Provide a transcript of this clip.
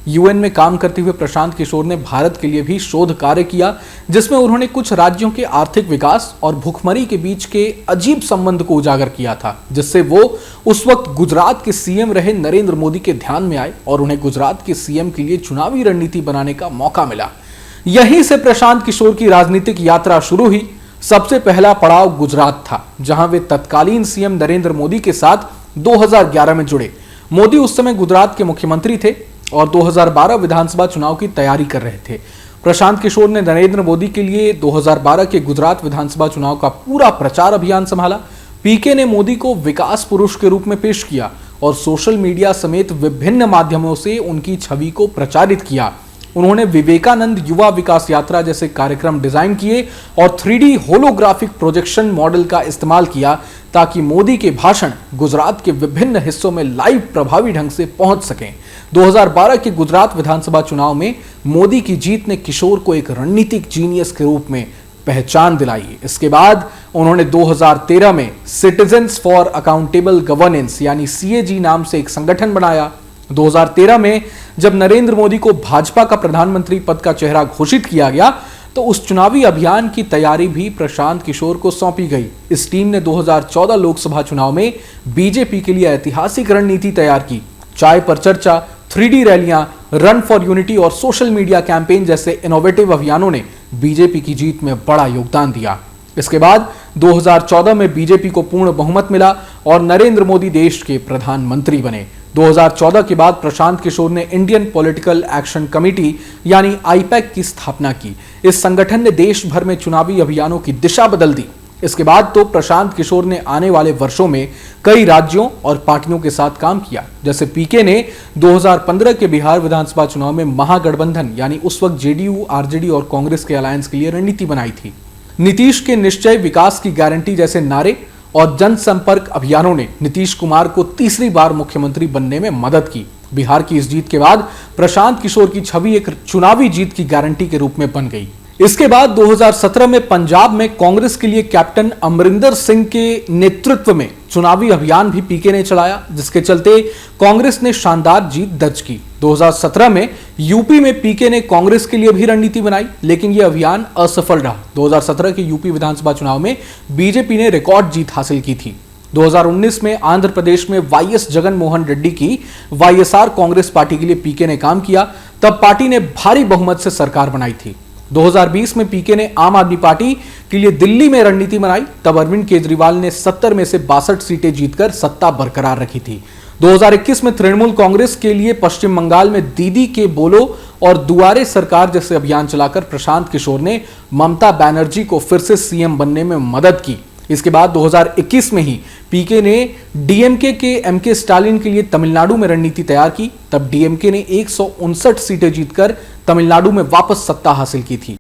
UN में काम करते हुए प्रशांत किशोर ने भारत के लिए भी शोध कार्य किया, जिसमें उन्होंने कुछ राज्यों के आर्थिक विकास और भूखमरी के बीच के अजीब संबंध को उजागर किया था, जिससे वो उस वक्त गुजरात के सीएम रहे नरेंद्र मोदी के ध्यान में आए और उन्हें गुजरात के सीएम के लिए चुनावी रणनीति बनाने का मौका मिला। यहीं से प्रशांत किशोर की राजनीतिक यात्रा शुरू हुई। सबसे पहला पड़ाव गुजरात था, जहां वे तत्कालीन सीएम नरेंद्र मोदी के साथ 2011 में जुड़े। मोदी उस समय गुजरात के मुख्यमंत्री थे और 2012 विधानसभा चुनाव की तैयारी कर रहे थे। प्रशांत किशोर ने नरेंद्र मोदी के लिए 2012 के गुजरात विधानसभा चुनाव का पूरा प्रचार अभियान संभाला। पीके ने मोदी को विकास पुरुष के रूप में पेश किया और सोशल मीडिया समेत विभिन्न माध्यमों से उनकी छवि को प्रचारित किया। उन्होंने विवेकानंद युवा विकास यात्रा जैसे कार्यक्रम डिजाइन किए और 3D होलोग्राफिक प्रोजेक्शन मॉडल का इस्तेमाल किया ताकि मोदी के भाषण गुजरात के विभिन्न हिस्सों में लाइव प्रभावी ढंग से पहुंच सकें। 2012 के गुजरात विधानसभा चुनाव में मोदी की जीत ने किशोर को एक रणनीतिक जीनियस के रूप में पहचान दिलाई। इसके बाद उन्होंने 2013 में सिटीजन्स फॉर अकाउंटेबल गवर्नेंस यानी CAG नाम से एक संगठन बनाया। 2013 में जब नरेंद्र मोदी को भाजपा का प्रधानमंत्री पद का चेहरा घोषित किया गया तो उस चुनावी अभियान की तैयारी भी प्रशांत किशोर को सौंपी गई। इस टीम ने 2014 लोकसभा चुनाव में बीजेपी के लिए ऐतिहासिक रणनीति तैयार की। चाय पर चर्चा, 3D रैलियां, रन फॉर यूनिटी और सोशल मीडिया कैंपेन जैसे इनोवेटिव अभियानों ने बीजेपी की जीत में बड़ा योगदान दिया। इसके बाद 2014 में बीजेपी को पूर्ण बहुमत मिला और नरेंद्र मोदी देश के प्रधानमंत्री बने। 2014 के बाद प्रशांत किशोर ने इंडियन पॉलिटिकल एक्शन कमेटी यानी IPAC की स्थापना की। इस संगठन ने देश भर में चुनावी अभियानों की दिशा बदल दी। इसके बाद तो प्रशांत किशोर ने आने वाले वर्षों में कई राज्यों और पार्टियों के साथ काम किया। जैसे पीके ने 2015 के बिहार विधानसभा चुनाव में महागठबंधन यानी उस वक्त JDU, RJD और कांग्रेस के अलायंस के लिए रणनीति बनाई थी। नीतीश के निश्चय, विकास की गारंटी जैसे नारे और जनसंपर्क अभियानों ने नीतीश कुमार को तीसरी बार मुख्यमंत्री बनने में मदद की। बिहार की इस जीत के बाद प्रशांत किशोर की छवि एक चुनावी जीत की गारंटी के रूप में बन गई। इसके बाद 2017 में पंजाब में कांग्रेस के लिए कैप्टन अमरिंदर सिंह के नेतृत्व में चुनावी अभियान भी पीके ने चलाया, जिसके चलते कांग्रेस ने शानदार जीत दर्ज की। 2017 में यूपी में पीके ने कांग्रेस के लिए भी रणनीति बनाई, लेकिन यह अभियान असफल रहा। 2017 के यूपी विधानसभा चुनाव में बीजेपी ने रिकॉर्ड जीत हासिल की थी। 2019 में आंध्र प्रदेश में YS जगन मोहन रेड्डी की YSR कांग्रेस पार्टी के लिए पीके ने काम किया। तब पार्टी ने भारी बहुमत से सरकार बनाई थी। 2020 में पीके ने आम आदमी पार्टी के लिए दिल्ली में रणनीति बनाई। तब अरविंद केजरीवाल ने 70 में से 62 सीटें जीतकर सत्ता बरकरार रखी थी। 2021 में तृणमूल कांग्रेस के लिए पश्चिम बंगाल में दीदी के बोलो और दुआरे सरकार जैसे अभियान चलाकर प्रशांत किशोर ने ममता बनर्जी को फिर से सीएम बनने में मदद की। इसके बाद 2021 में ही पीके ने डीएमके के MK स्टालिन के लिए तमिलनाडु में रणनीति तैयार की। तब डीएमके ने 159 सीटें जीतकर तमिलनाडु में वापस सत्ता हासिल की थी।